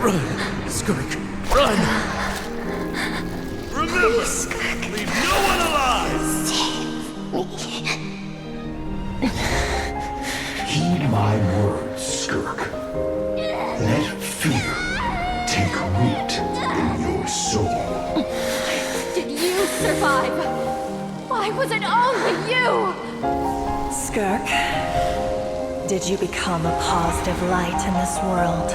Run, Skirk, run! Remember, Skirk. leave no one alive! Heed my words, Skirk. Let fear take root in your soul. Did you survive? Why was it only you? Skirk, did you become a positive light in this world?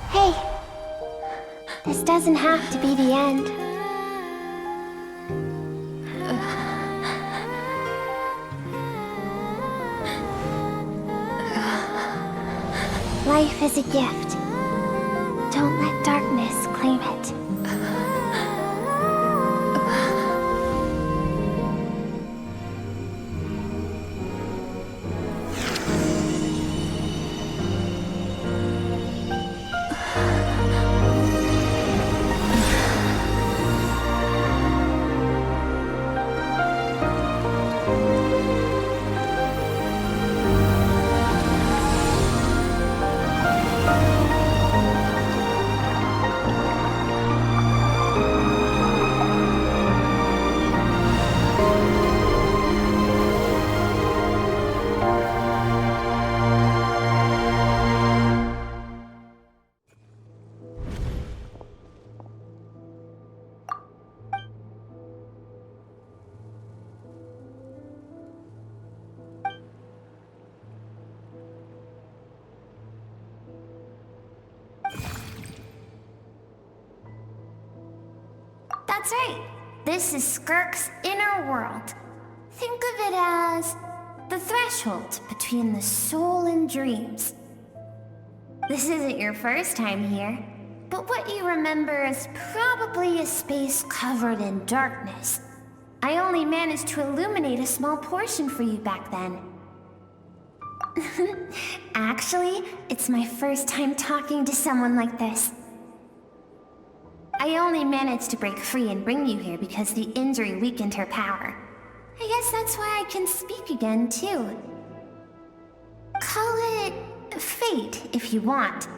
Hey, this doesn't have to be the end. Life is a gift. Don't let darkness claim it. That's right. This is Skirk's inner world. Think of it as the threshold between the soul and dreams. This isn't your first time here, but what you remember is probably a space covered in darkness. I only managed to illuminate a small portion for you back then. Actually, it's my first time talking to someone like this. I only managed to break free and bring you here because the injury weakened her power. I guess that's why I can speak again, too. Call it fate, if you want.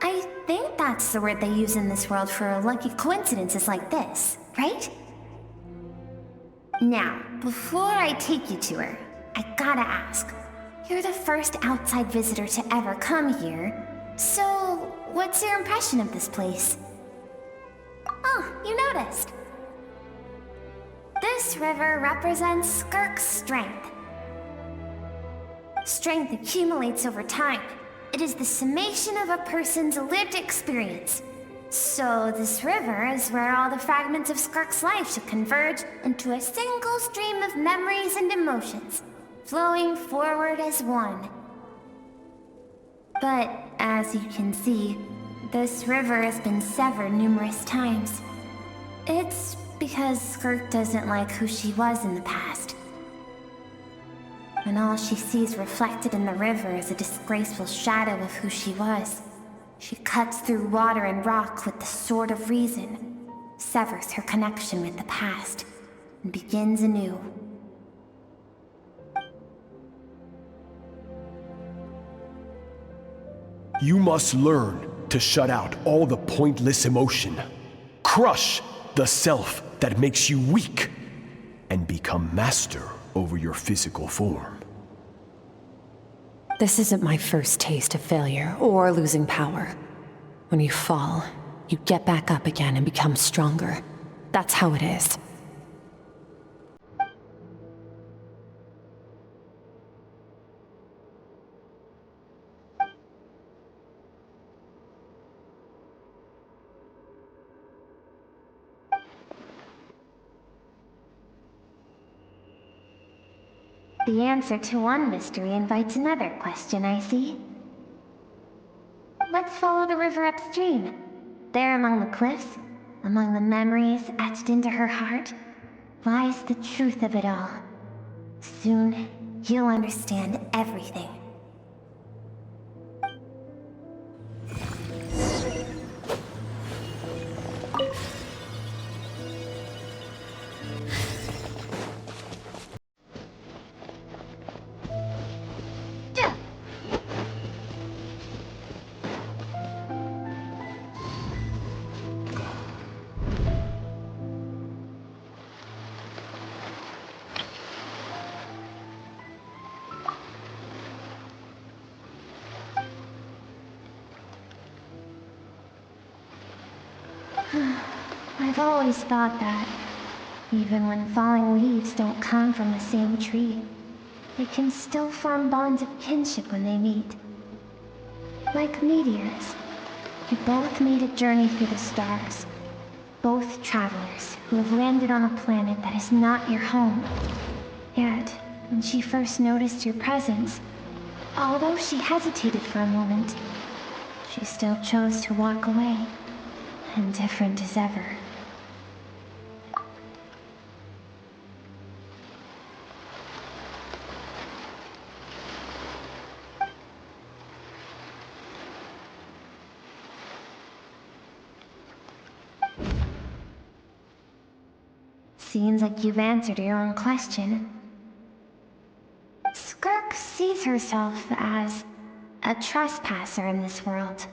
I think that's the word they use in this world for lucky coincidences like this, right? Now, before I take you to her, I gotta ask. You're the first outside visitor to ever come here, so what's your impression of this place? Oh, you noticed. This river represents Skirk's strength. Strength accumulates over time. It is the summation of a person's lived experience. So this river is where all the fragments of Skirk's life should converge into a single stream of memories and emotions, flowing forward as one. But as you can see, this river has been severed numerous times. It's because Skirk doesn't like who she was in the past. And all she sees reflected in the river is a disgraceful shadow of who she was. She cuts through water and rock with the sword of reason, severs her connection with the past, and begins anew. You must learn to shut out all the pointless emotion. Crush the self that makes you weak, and become master over your physical form. This isn't my first taste of failure or losing power. When you fall, you get back up again and become stronger. That's how it is. The answer to one mystery invites another question, I see. Let's follow the river upstream. There among the cliffs, among the memories etched into her heart, lies the truth of it all. Soon, you'll understand everything. I've always thought that, even when falling leaves don't come from the same tree, they can still form bonds of kinship when they meet. Like meteors, you both made a journey through the stars. Both travelers who have landed on a planet that is not your home. Yet, when she first noticed your presence, although she hesitated for a moment, she still chose to walk away, indifferent as ever. Seems like you've answered your own question. Skirk sees herself as a trespasser in this world.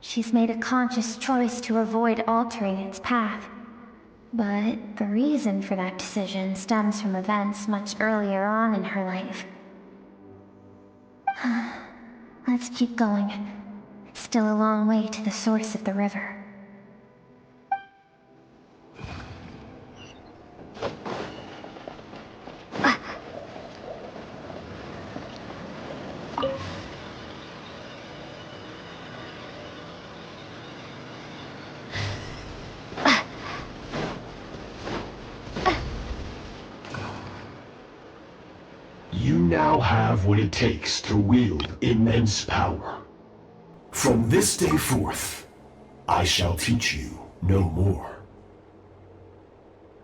She's made a conscious choice to avoid altering its path. But the reason for that decision stems from events much earlier on in her life. Let's keep going. It's still a long way to the source of the river. You now have what it takes to wield immense power. From this day forth, I shall teach you no more.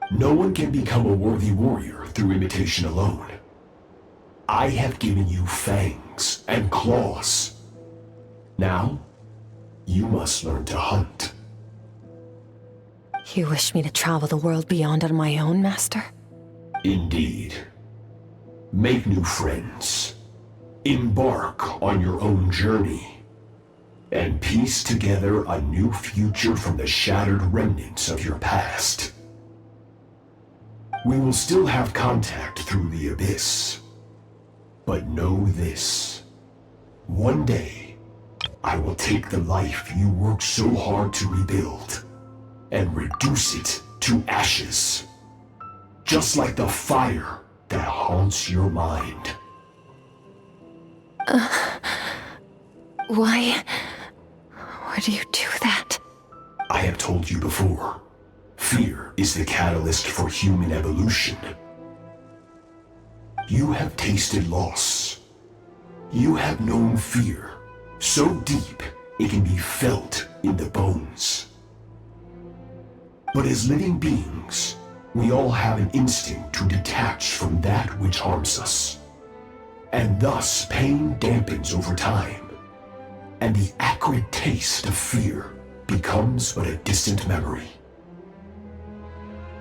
No one can become a worthy warrior through imitation alone. I have given you fangs and claws. Now, you must learn to hunt. You wish me to travel the world beyond on my own, Master? Indeed. Make new friends. Embark on your own journey. And piece together a new future from the shattered remnants of your past. We will still have contact through the abyss. But know this. One day, I will take the life you worked so hard to rebuild and reduce it to ashes. Just like the fire that haunts your mind. Why would you do that? I have told you before, fear is the catalyst for human evolution. You have tasted loss. You have known fear so deep it can be felt in the bones. But as living beings, we all have an instinct to detach from that which harms us. And thus pain dampens over time, and the acrid taste of fear becomes but a distant memory.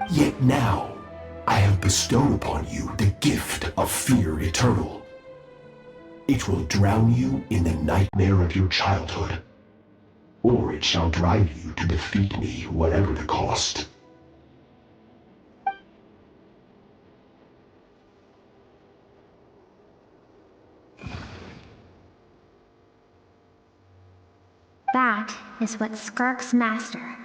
Yet now, I have bestowed upon you the gift of fear eternal. It will drown you in the nightmare of your childhood, or it shall drive you to defeat me whatever the cost. That is what Skirk's master,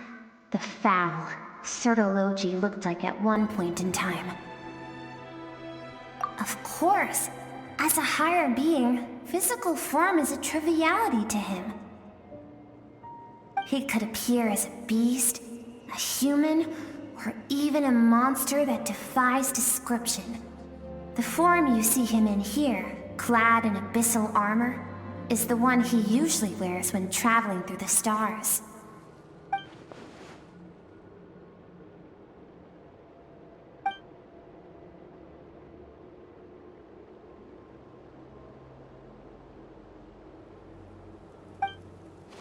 the foul Sertologi, looked like at one point in time. Of course, as a higher being, physical form is a triviality to him. He could appear as a beast, a human, or even a monster that defies description. The form you see him in here, clad in abyssal armor, is the one he usually wears when traveling through the stars.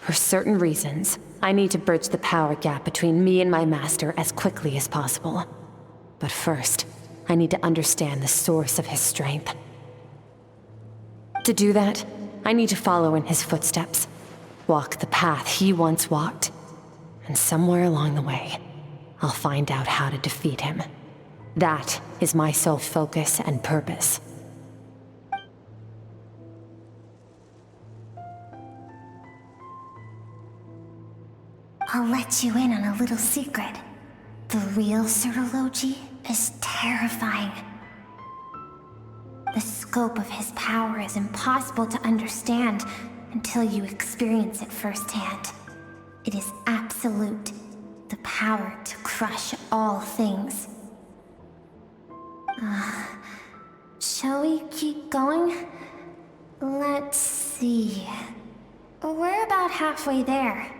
For certain reasons, I need to bridge the power gap between me and my master as quickly as possible. But first, I need to understand the source of his strength. To do that, I need to follow in his footsteps, walk the path he once walked, and somewhere along the way, I'll find out how to defeat him. That is my sole focus and purpose. I'll let you in on a little secret. The real Surology is terrifying. The scope of his power is impossible to understand until you experience it firsthand. It is absolute, the power to crush all things. Shall we keep going? Let's see. We're about halfway there.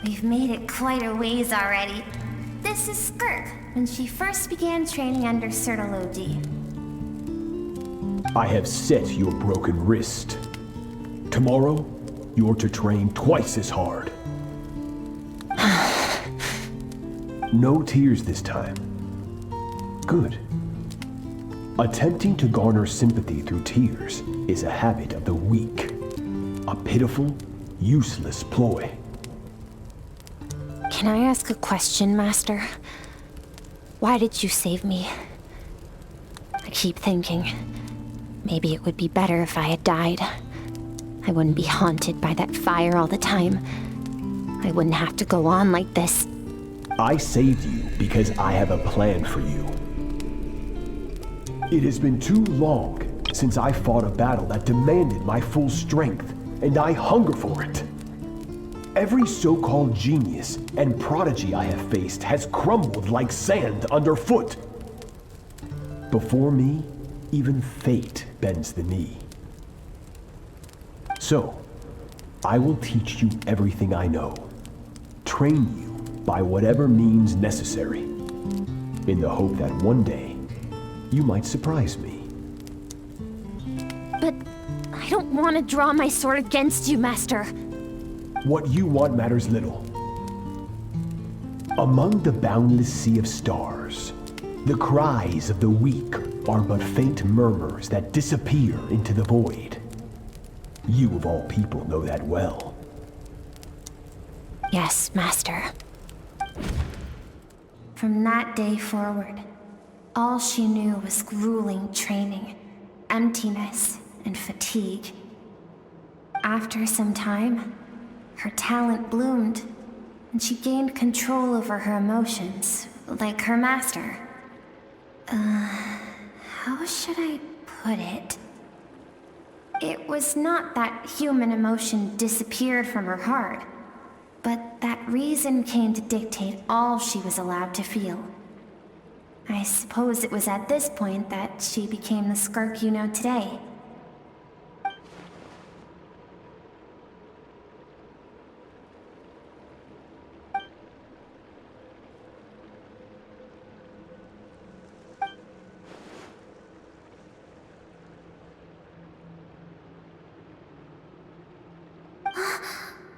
We've made it quite a ways already. This is Skirk, when she first began training under Surology. I have set your broken wrist. Tomorrow, you're to train twice as hard. No tears this time. Good. Attempting to garner sympathy through tears is a habit of the weak. A pitiful, useless ploy. Can I ask a question, Master? Why did you save me? I keep thinking, maybe it would be better if I had died. I wouldn't be haunted by that fire all the time. I wouldn't have to go on like this. I saved you because I have a plan for you. It has been too long since I fought a battle that demanded my full strength, and I hunger for it. Every so-called genius and prodigy I have faced has crumbled like sand underfoot. Before me, even fate bends the knee. So, I will teach you everything I know. Train you by whatever means necessary, in the hope that one day, you might surprise me. But I don't want to draw my sword against you, Master. What you want matters little. Among the boundless sea of stars, the cries of the weak are but faint murmurs that disappear into the void. You of all people know that well. Yes, Master. From that day forward, all she knew was grueling training, emptiness, and fatigue. After some time, her talent bloomed, and she gained control over her emotions, like her master. How should I put it? It was not that human emotion disappeared from her heart, but that reason came to dictate all she was allowed to feel. I suppose it was at this point that she became the Skirk you know today.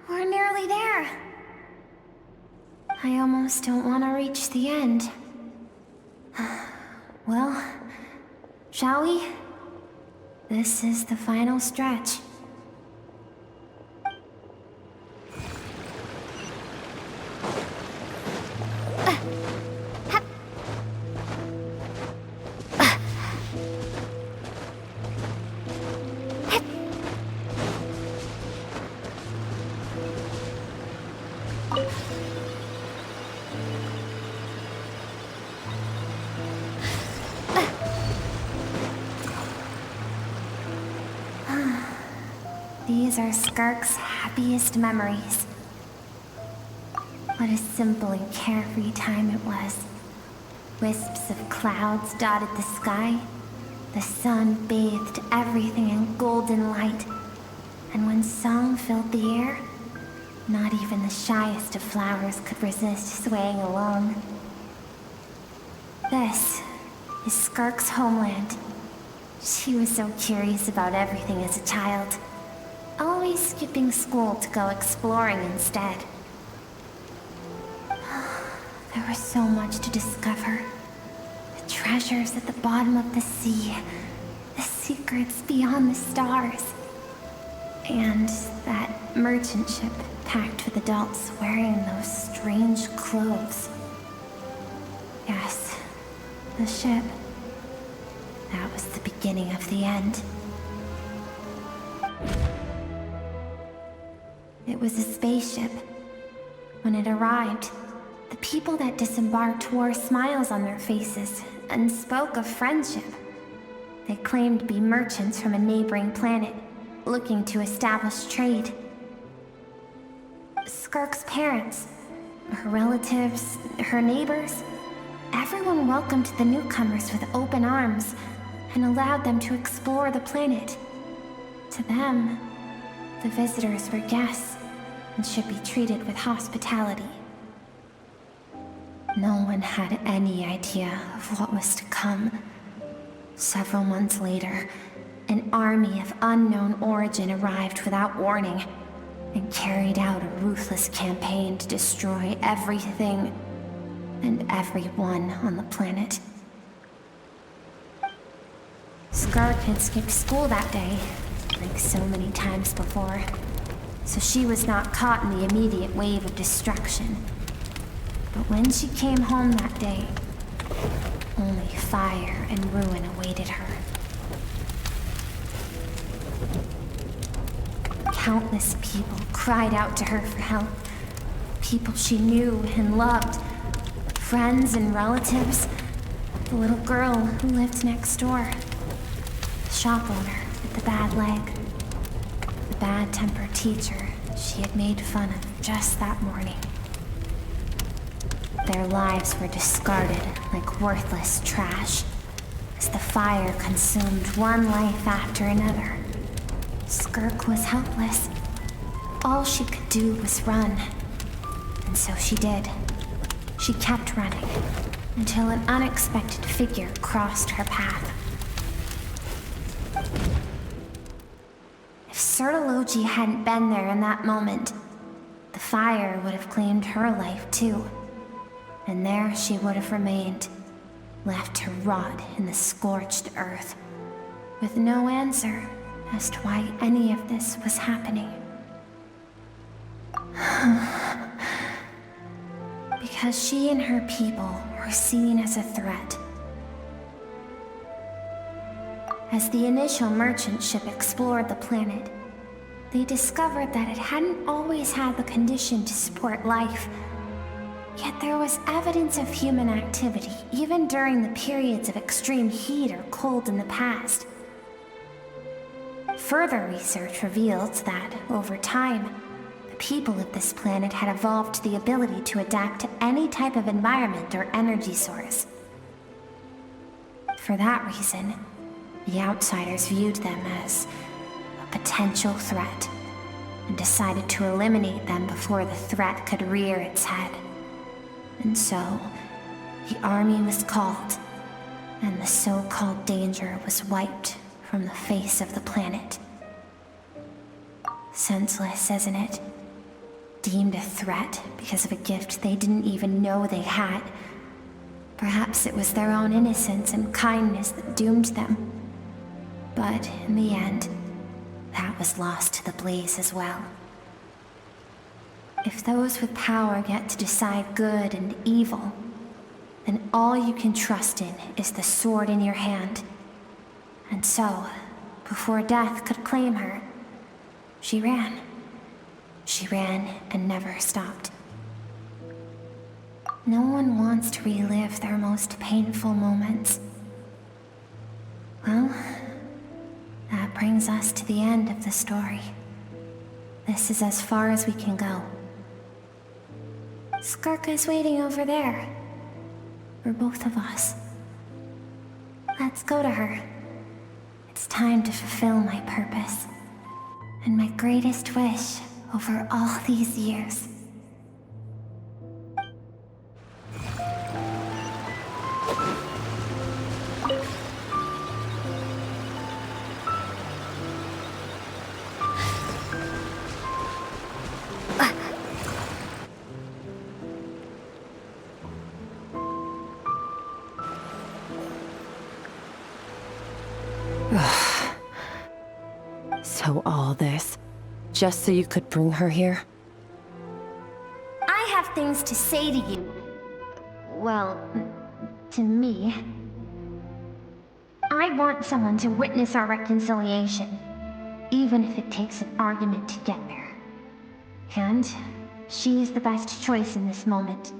We're nearly there. I almost don't want to reach the end. Well, shall we? This is the final stretch. These are Skirk's happiest memories. What a simple and carefree time it was. Wisps of clouds dotted the sky. The sun bathed everything in golden light. And when song filled the air, not even the shyest of flowers could resist swaying along. This is Skirk's homeland. She was so curious about everything as a child, always skipping school to go exploring instead. There was so much to discover. The treasures at the bottom of the sea, the secrets beyond the stars, and that merchant ship packed with adults wearing those strange clothes. Yes, the ship. That was the beginning of the end. It was a spaceship. When it arrived, the people that disembarked wore smiles on their faces and spoke of friendship. They claimed to be merchants from a neighboring planet, looking to establish trade. Skirk's parents, her relatives, her neighbors, everyone welcomed the newcomers with open arms and allowed them to explore the planet. To them, the visitors were guests and should be treated with hospitality. No one had any idea of what was to come. Several months later, an army of unknown origin arrived without warning and carried out a ruthless campaign to destroy everything and everyone on the planet. Skirk had skipped school that day, like so many times before, so she was not caught in the immediate wave of destruction. But when she came home that day, only fire and ruin awaited her. Countless people cried out to her for help. People she knew and loved. Friends and relatives. The little girl who lived next door. The shop owner with the bad leg. The bad-tempered teacher she had made fun of just that morning. Their lives were discarded like worthless trash as the fire consumed one life after another. Skirk was helpless. All she could do was run. And so she did. She kept running until an unexpected figure crossed her path. If Sertology hadn't been there in that moment, the fire would have claimed her life too. And there she would have remained, left to rot in the scorched earth, with no answer as to why any of this was happening. Because she and her people were seen as a threat. As the initial merchant ship explored the planet, they discovered that it hadn't always had the condition to support life. Yet there was evidence of human activity, even during the periods of extreme heat or cold in the past. Further research revealed that, over time, the people of this planet had evolved the ability to adapt to any type of environment or energy source. For that reason, the outsiders viewed them as a potential threat, and decided to eliminate them before the threat could rear its head. And so, the army was called, and the so-called danger was wiped from the face of the planet. Senseless, isn't it? Deemed a threat because of a gift they didn't even know they had. Perhaps it was their own innocence and kindness that doomed them. But in the end, that was lost to the blaze as well. If those with power get to decide good and evil, then all you can trust in is the sword in your hand. And so, before death could claim her, she ran. She ran and never stopped. No one wants to relive their most painful moments. Well, that brings us to the end of the story. This is as far as we can go. Skirk is waiting over there. For both of us. Let's go to her. It's time to fulfill my purpose. And my greatest wish over all these years. So all this, just so you could bring her here? I have things to say to you. Well, to me. I want someone to witness our reconciliation, even if it takes an argument to get there. And she is the best choice in this moment.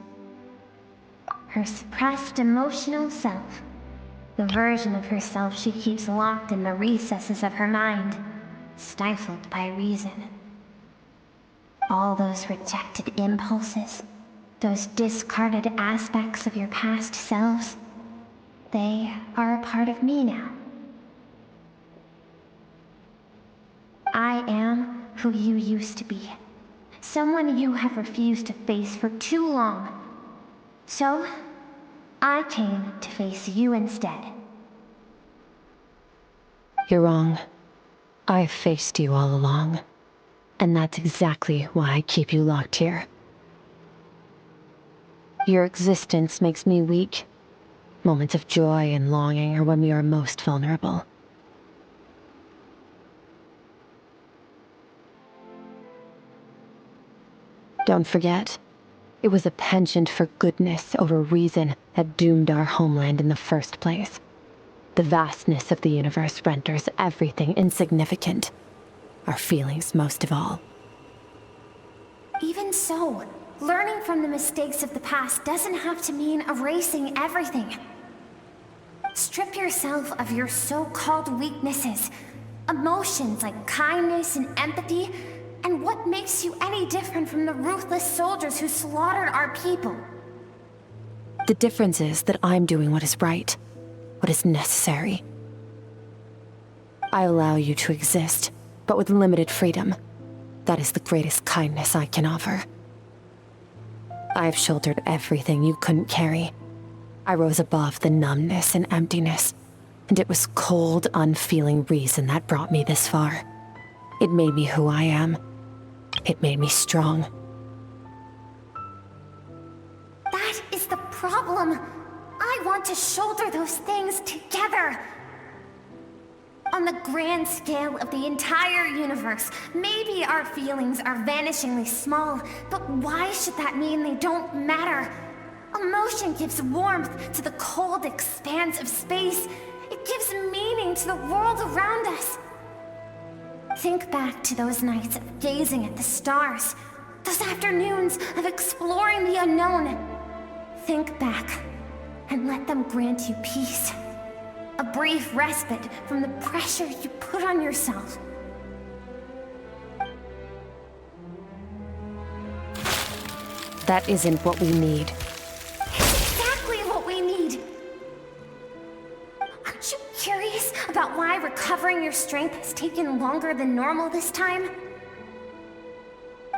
Her suppressed emotional self, the version of herself she keeps locked in the recesses of her mind, stifled by reason. All those rejected impulses, those discarded aspects of your past selves, they are a part of me now. I am who you used to be. Someone you have refused to face for too long. So, I came to face you instead. You're wrong. I've faced you all along. And that's exactly why I keep you locked here. Your existence makes me weak. Moments of joy and longing are when we are most vulnerable. Don't forget, it was a penchant for goodness over reason that doomed our homeland in the first place. The vastness of the universe renders everything insignificant. Our feelings most of all. Even so, learning from the mistakes of the past doesn't have to mean erasing everything. Strip yourself of your so-called weaknesses, emotions like kindness and empathy, and what makes you any different from the ruthless soldiers who slaughtered our people? The difference is that I'm doing what is right, what is necessary. I allow you to exist, but with limited freedom. That is the greatest kindness I can offer. I've shouldered everything you couldn't carry. I rose above the numbness and emptiness, and it was cold, unfeeling reason that brought me this far. It made me who I am. It made me strong. That is the problem. I want to shoulder those things together. On the grand scale of the entire universe, maybe our feelings are vanishingly small, but why should that mean they don't matter? Emotion gives warmth to the cold expanse of space. It gives meaning to the world around us. Think back to those nights of gazing at the stars, those afternoons of exploring the unknown. Think back, and let them grant you peace. A brief respite from the pressure you put on yourself. That isn't what we need. It's exactly what we need. Aren't you curious about why recovering your strength has taken longer than normal this time?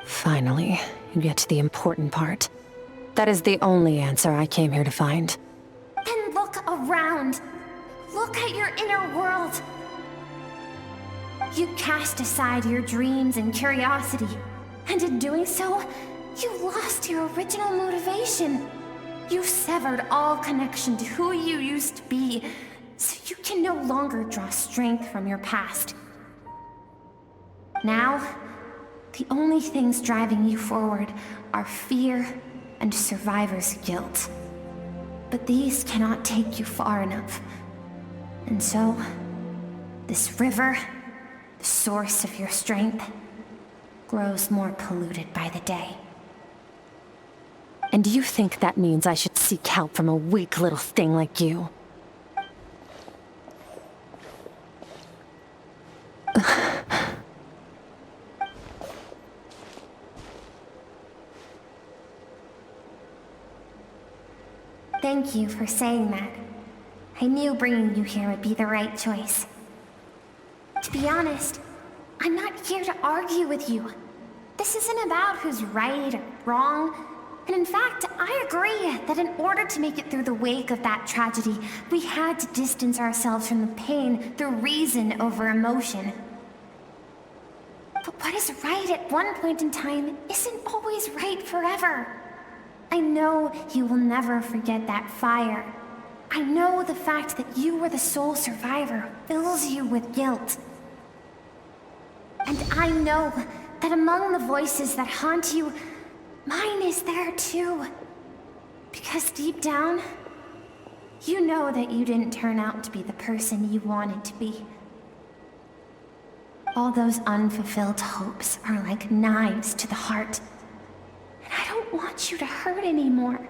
Finally, you get to the important part. That is the only answer I came here to find. Then look around. Look at your inner world. You cast aside your dreams and curiosity, and in doing so, you lost your original motivation. You severed all connection to who you used to be, so you can no longer draw strength from your past. Now, the only things driving you forward are fear and survivor's guilt. But these cannot take you far enough. And so, this river, the source of your strength, grows more polluted by the day. And do you think that means I should seek help from a weak little thing like you? Thank you for saying that. I knew bringing you here would be the right choice. To be honest, I'm not here to argue with you. This isn't about who's right or wrong. And in fact, I agree that in order to make it through the wake of that tragedy, we had to distance ourselves from the pain through reason over emotion. But what is right at one point in time isn't always right forever. I know you will never forget that fire. I know the fact that you were the sole survivor fills you with guilt. And I know that among the voices that haunt you, mine is there too. Because deep down, you know that you didn't turn out to be the person you wanted to be. All those unfulfilled hopes are like knives to the heart. And I don't want you to hurt anymore.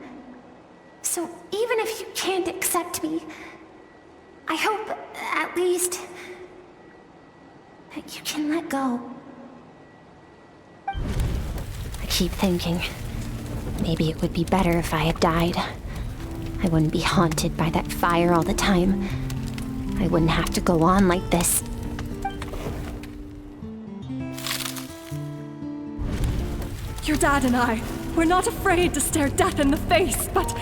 So even if you can't accept me, I hope, at least, that you can let go. I keep thinking, maybe it would be better if I had died. I wouldn't be haunted by that fire all the time. I wouldn't have to go on like this. Your dad and I, we're not afraid to stare death in the face, but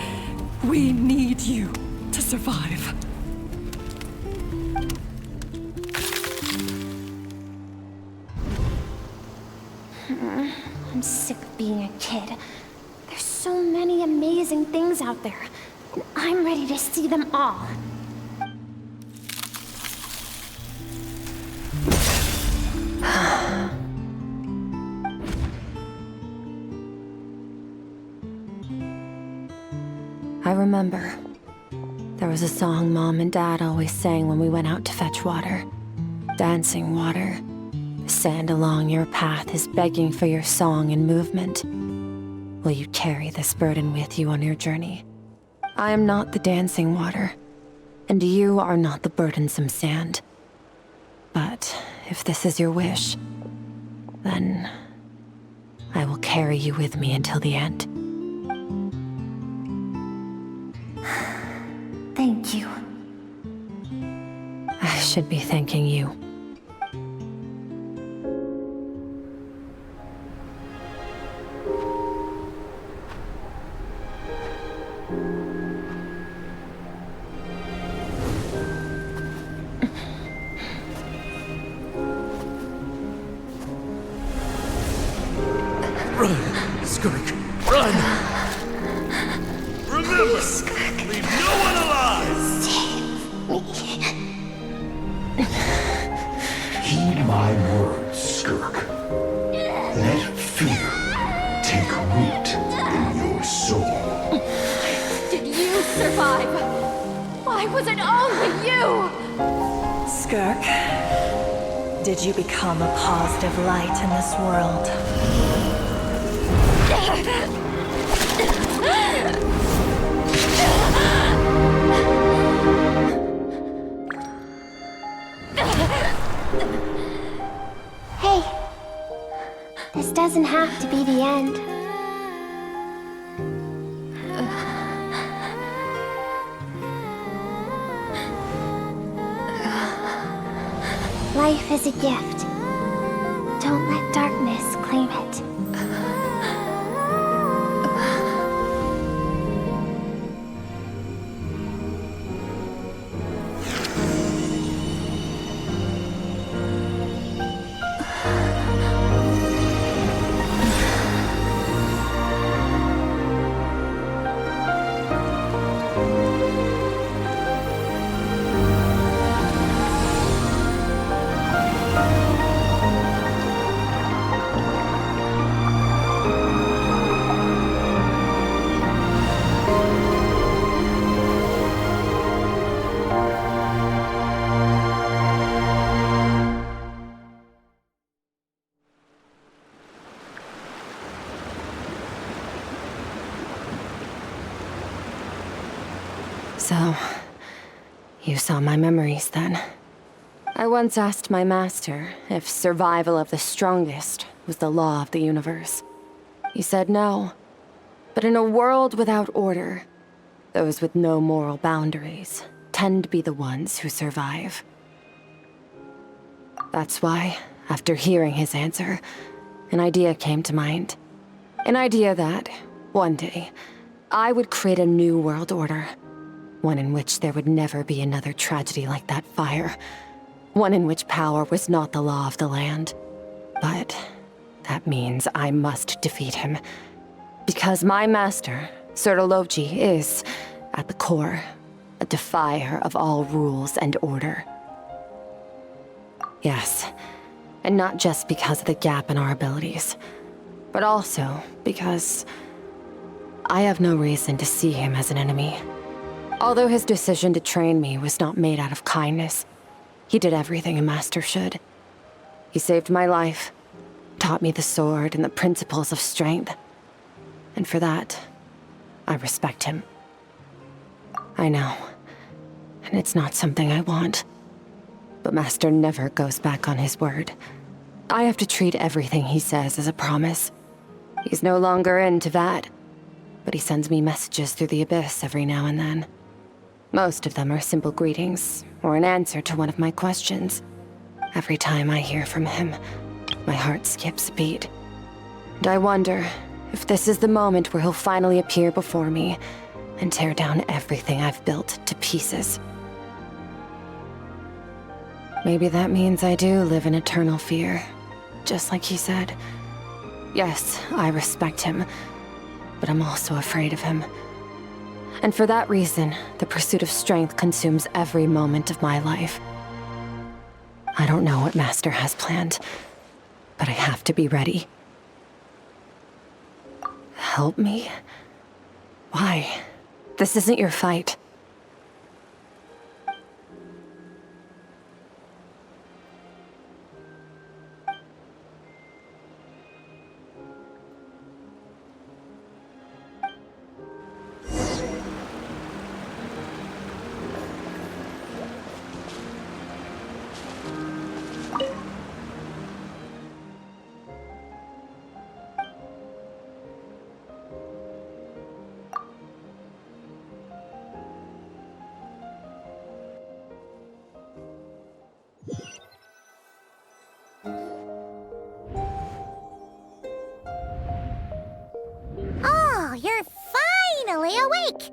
we need you to survive. I'm sick of being a kid. There's so many amazing things out there, and I'm ready to see them all. I remember. There was a song Mom and Dad always sang when we went out to fetch water. Dancing water. The sand along your path is begging for your song and movement. Will you carry this burden with you on your journey? I am not the dancing water, and you are not the burdensome sand. But if this is your wish, then I will carry you with me until the end. Thank you. I should be thanking you. Run, Skirk, run! Remember, leave no one alive! Heed my words, Skirk. Let fear take root in your soul. Did you survive? Why was it only you? Skirk, did you become a positive light in this world? Hey, this doesn't have to be the end. Life is a gift. Don't let darkness claim it. So, you saw my memories then. I once asked my master if survival of the strongest was the law of the universe. He said no. But in a world without order, those with no moral boundaries tend to be the ones who survive. That's why, after hearing his answer, an idea came to mind. An idea that, one day, I would create a new world order. One in which there would never be another tragedy like that fire. One in which power was not the law of the land. But that means I must defeat him. Because my master, Sertologi, is, at the core, a defier of all rules and order. Yes, And not just because of the gap in our abilities, but also because I have no reason to see him as an enemy. Although his decision to train me was not made out of kindness, he did everything a master should. He saved my life, taught me the sword and the principles of strength. And for that, I respect him. I know, and it's not something I want. But Master never goes back on his word. I have to treat everything he says as a promise. He's no longer into that, but he sends me messages through the abyss every now and then. Most of them are simple greetings, or an answer to one of my questions. Every time I hear from him, my heart skips a beat. And I wonder if this is the moment where he'll finally appear before me and tear down everything I've built to pieces. Maybe that means I do live in eternal fear, just like he said. Yes, I respect him, but I'm also afraid of him. And for that reason, the pursuit of strength consumes every moment of my life. I don't know what Master has planned, but I have to be ready. Help me? Why? This isn't your fight. Oh, you're finally awake!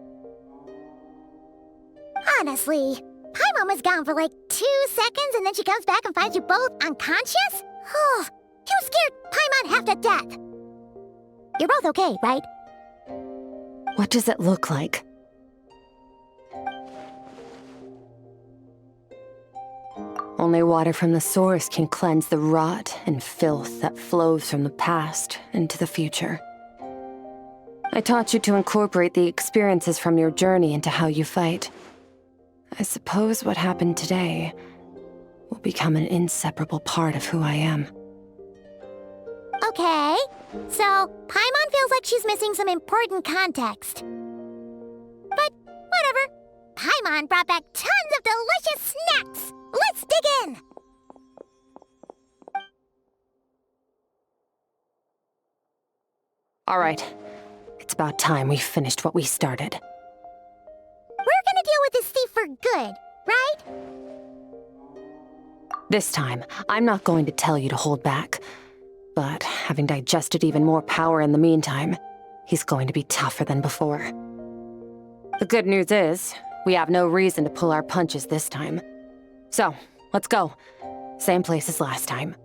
Honestly, Paimon was gone for like 2 seconds and then she comes back and finds you both unconscious? Oh, you scared Paimon half to death! You're both okay, right? What does it look like? Only water from the source can cleanse the rot and filth that flows from the past into the future. I taught you to incorporate the experiences from your journey into how you fight. I suppose what happened today will become an inseparable part of who I am. Okay, so Paimon feels like she's missing some important context. But whatever. Paimon brought back tons of delicious snacks! Let's dig in! All right. It's about time we finished what we started. We're gonna deal with this thief for good, right? This time, I'm not going to tell you to hold back. But having digested even more power in the meantime, he's going to be tougher than before. The good news is, we have no reason to pull our punches this time. So, let's go. Same place as last time.